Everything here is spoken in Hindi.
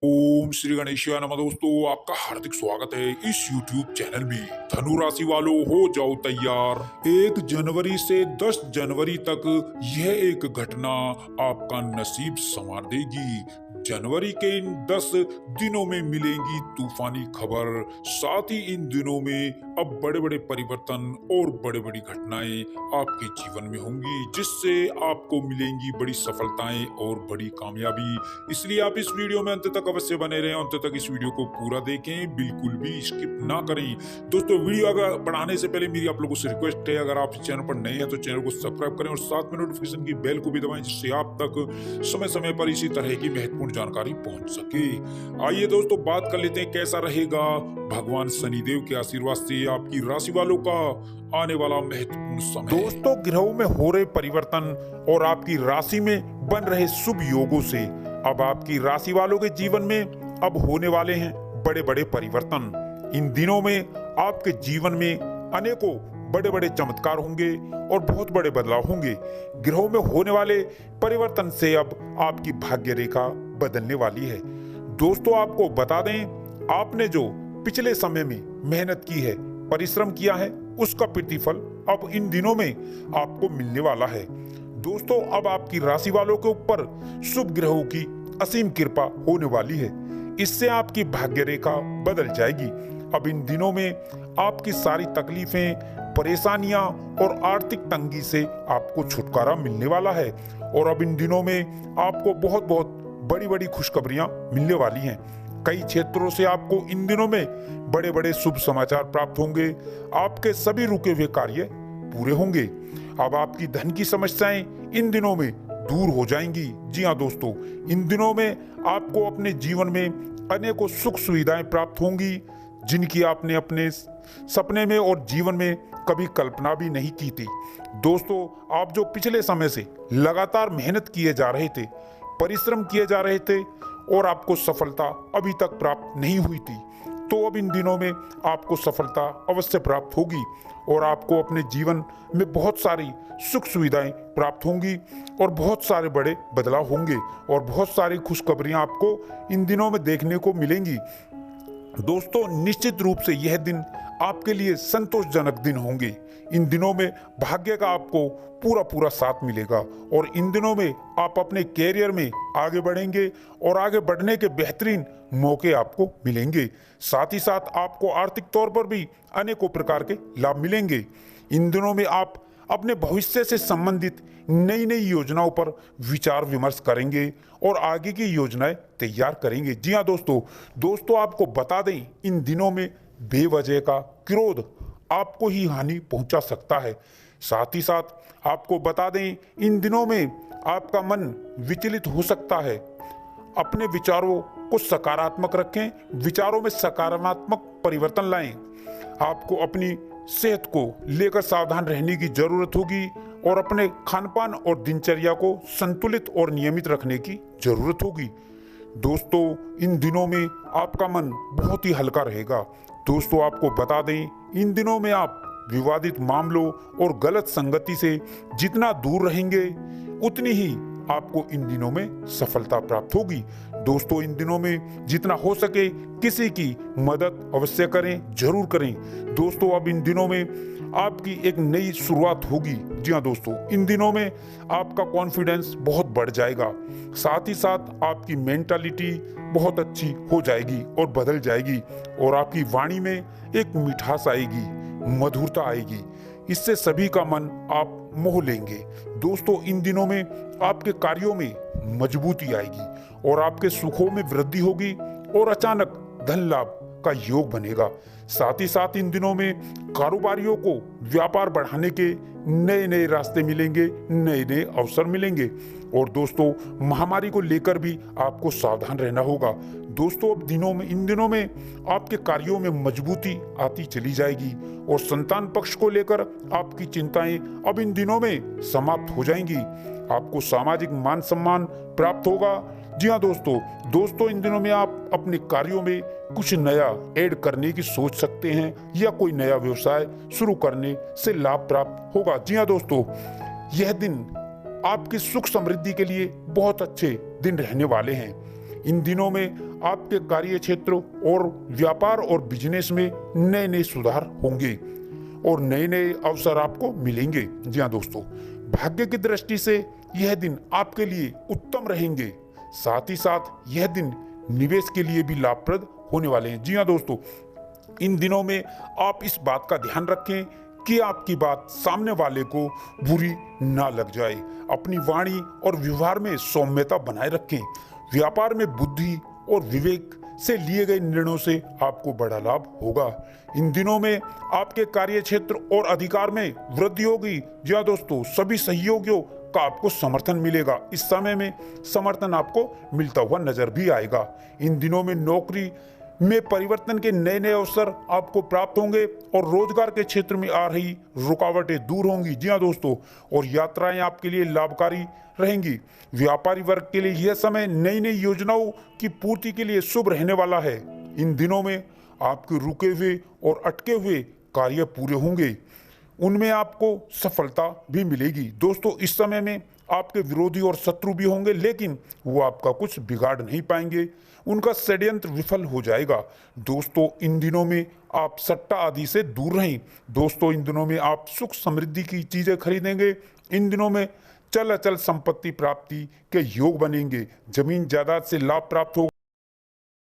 ओम श्री गणेशाय नमः। दोस्तों, आपका हार्दिक स्वागत है इस YouTube चैनल में। धनु राशि वालों, हो जाओ तैयार। 1 जनवरी से 10 जनवरी तक यह एक घटना आपका नसीब संवार देगी। जनवरी के इन 10 दिनों में मिलेंगी तूफानी खबर। साथ ही इन दिनों में अब बड़े बड़े परिवर्तन और बड़े बड़ी घटनाएं आपके जीवन में होंगी, जिससे आपको मिलेंगी बड़ी सफलताएं और बड़ी कामयाबी। इसलिए आप इस वीडियो में अंत तक अवश्य बने रहें, अंत तक इस वीडियो को पूरा देखें, बिल्कुल भी स्किप ना करें। दोस्तों, वीडियो आगे बढ़ाने से पहले मेरी आप लोगों से रिक्वेस्ट है, अगर आप इस चैनल पर नए हैं तो चैनल को सब्सक्राइब करें और साथ में नोटिफिकेशन की बेल को भी दबाएं, जिससे आप तक समय समय पर इसी तरह की महत्वपूर्ण जानकारी पहुंच सके। आइए दोस्तों, बात कर लेते हैं कैसा रहेगा भगवान शनिदेव के आशीर्वाद से आपकी राशि वालों का आने वाला महत्वपूर्ण समय। दोस्तों, ग्रहों में हो रहे परिवर्तन और आपकी राशि में बन रहे शुभ योगों से अब आपकी राशि वालों के जीवन में अब होने वाले हैं बड़े बड़े परिवर्तन। इन दिनों में आपके जीवन में अनेकों बड़े बड़े चमत्कार होंगे और बहुत बड़े बदलाव होंगे। ग्रहों में होने वाले परिवर्तन से अब आपकी भाग्य रेखा बदलने वाली है। दोस्तों, आपको बता दें, आपने जो पिछले समय में मेहनत की है, परिश्रम किया है, उसका प्रतिफल अब इन दिनों में आपको मिलने वाला है। दोस्तों, अब आपकी राशि वालों के ऊपर शुभ ग्रहों की असीम कृपा होने वाली है। इससे आपकी भाग्य रेखा बदल जाएगी। अब इन दिनों में आपकी सारी तकलीफें, परेशानियां और आर्थिक तंगी से आपको छुटकारा मिलने वाला है। और अब इन दिनों में आपको बहुत बहुत बड़ी बड़ी खुशखबरियां मिलने वाली हैं। कई क्षेत्रों से आपको इन दिनों में बड़े बड़े शुभ समाचार प्राप्त होंगे। आपके सभी रुके हुए कार्य पूरे होंगे। अब आपकी धन की समस्याएं इन दिनों में दूर हो जाएंगी। जी हाँ दोस्तों, इन दिनों में आपको अपने जीवन में अनेकों सुख सुविधाएं प्राप्त होंगी, जिनकी आपने अपने सपने में और जीवन में कभी कल्पना भी नहीं की थी। दोस्तों, आप जो पिछले समय से लगातार मेहनत किए जा रहे थे, परिश्रम किए जा रहे थे और आपको सफलता अभी तक प्राप्त नहीं हुई थी, तो अब इन दिनों में आपको सफलता अवश्य प्राप्त होगी और आपको अपने जीवन में बहुत सारी सुख सुविधाएं प्राप्त होंगी और बहुत सारे बड़े बदलाव होंगे और बहुत सारी खुशखबरियां आपको इन दिनों में देखने को मिलेंगी। दोस्तों, निश्चित रूप से यह दिन आपके लिए संतोषजनक दिन होंगे। इन दिनों में भाग्य का आपको पूरा पूरा साथ मिलेगा और इन दिनों में आप अपने कैरियर में आगे बढ़ेंगे और आगे बढ़ने के बेहतरीन मौके आपको मिलेंगे। साथ ही साथ आपको आर्थिक तौर पर भी अनेकों प्रकार के लाभ मिलेंगे। इन दिनों में आप अपने भविष्य से संबंधित नई नई योजनाओं पर विचार विमर्श करेंगे और आगे की योजनाएं तैयार करेंगे। जी हाँ दोस्तों, आपको बता दें, इन दिनों में बेवजह का क्रोध आपको ही हानि पहुंचा सकता है। साथ ही साथ आपको बता दें, इन दिनों में आपका मन विचलित हो सकता है। अपने विचारों को सकारात्मक रखें, विचारों में सकारात्मक परिवर्तन लाएं। आपको अपनी सेहत को लेकर सावधान रहने की जरूरत होगी और अपने खानपान और दिनचर्या को संतुलित और नियमित रखने की जरूरत होगी। दोस्तों, इन दिनों में आपका मन बहुत ही हल्का रहेगा। दोस्तों, आपको बता दें, इन दिनों में आप विवादित मामलों और गलत संगति से जितना दूर रहेंगे, उतनी ही आपको इन दिनों में सफलता प्राप्त होगी। दोस्तों, इन दिनों में जितना हो सके किसी की मदद अवश्य करें, जरूर करें। दोस्तों, अब इन दिनों में आपकी एक नई शुरुआत होगी। जी हाँ दोस्तों, इन दिनों में आपका कॉन्फिडेंस बहुत बढ़ जाएगा। साथ ही साथ आपकी मेंटालिटी बहुत अच्छी हो जाएगी और बदल जाएगी और आपकी वाणी में एक मिठास आएगी, मधुरता आएगी। इससे सभी का मन आप मोह लेंगे। दोस्तों, इन दिनों में आपके कार्यों में मजबूती आएगी और आपके सुखों में वृद्धि होगी और अचानक धन लाभ का योग बनेगा। साथ ही साथ इन दिनों में कारोबारियों को व्यापार बढ़ाने के नए नए रास्ते मिलेंगे, नए नए अवसर मिलेंगे। और दोस्तों, महामारी को लेकर भी आपको सावधान रहना होगा। दोस्तों, अब इन दिनों में आपके कार्यों में मजबूती आती चली जाएगी और संतान पक्ष को लेकर आपकी चिंताएं अब इन दिनों में समाप्त हो जाएंगी। आपको सामाजिक मान सम्मान प्राप्त होगा। जी हाँ दोस्तों, इन दिनों में आप अपने कार्यों में कुछ नया ऐड करने की सोच सकते हैं या कोई नया व्यवसाय शुरू करने से लाभ प्राप्त होगा। जी हाँ दोस्तों, यह दिन आपकी सुख समृद्धि के लिए बहुत अच्छे दिन रहने वाले हैं। इन दिनों में आपके कार्य क्षेत्र और व्यापार और बिजनेस में नए नए सुधार होंगे और नए नए अवसर आपको मिलेंगे। जी हाँ दोस्तों, भाग्य की दृष्टि से यह दिन आपके लिए उत्तम रहेंगे। साथ ही साथ यह दिन निवेश के लिए भी लाभप्रद होने वाले हैं। जी हाँ दोस्तों, इन दिनों में आप इस बात का ध्यान रखें कि आपकी बात सामने वाले को बुरी ना लग जाए। अपनी वाणी और व्यवहार में सौम्यता बनाए रखें। व्यापार में बुद्धि और विवेक से लिए गए निर्णयों से आपको बड़ा लाभ होगा। इन दिनों में आपके कार्य क्षेत्र और अधिकार में वृद्धि होगी। जी हाँ दोस्तों, सभी सहयोगियों का आपको समर्थन मिलेगा। इस समय में समर्थन आपको मिलता हुआ नजर भी आएगा। इन दिनों में नौकरी में परिवर्तन के नए नए अवसर आपको प्राप्त होंगे और रोजगार के क्षेत्र में आ रही रुकावटें दूर होंगी। जी हाँ दोस्तों, और यात्राएं आपके लिए लाभकारी रहेंगी। व्यापारी वर्ग के लिए यह समय नई नई योजनाओं की पूर्ति के लिए शुभ रहने वाला है। इन दिनों में आपके रुके हुए और अटके हुए कार्य पूरे होंगे, उनमें आपको सफलता भी मिलेगी। दोस्तों, इस समय में आपके विरोधी और शत्रु भी होंगे, लेकिन वो आपका कुछ बिगाड़ नहीं पाएंगे। उनका षड्यंत्र विफल हो जाएगा। दोस्तों, इन दिनों में आप सट्टा आदि से दूर रहें। दोस्तों, इन दिनों में आप सुख समृद्धि की चीजें खरीदेंगे। इन दिनों में चल अचल संपत्ति प्राप्ति के योग बनेंगे। जमीन जायदाद से लाभ प्राप्त होगा।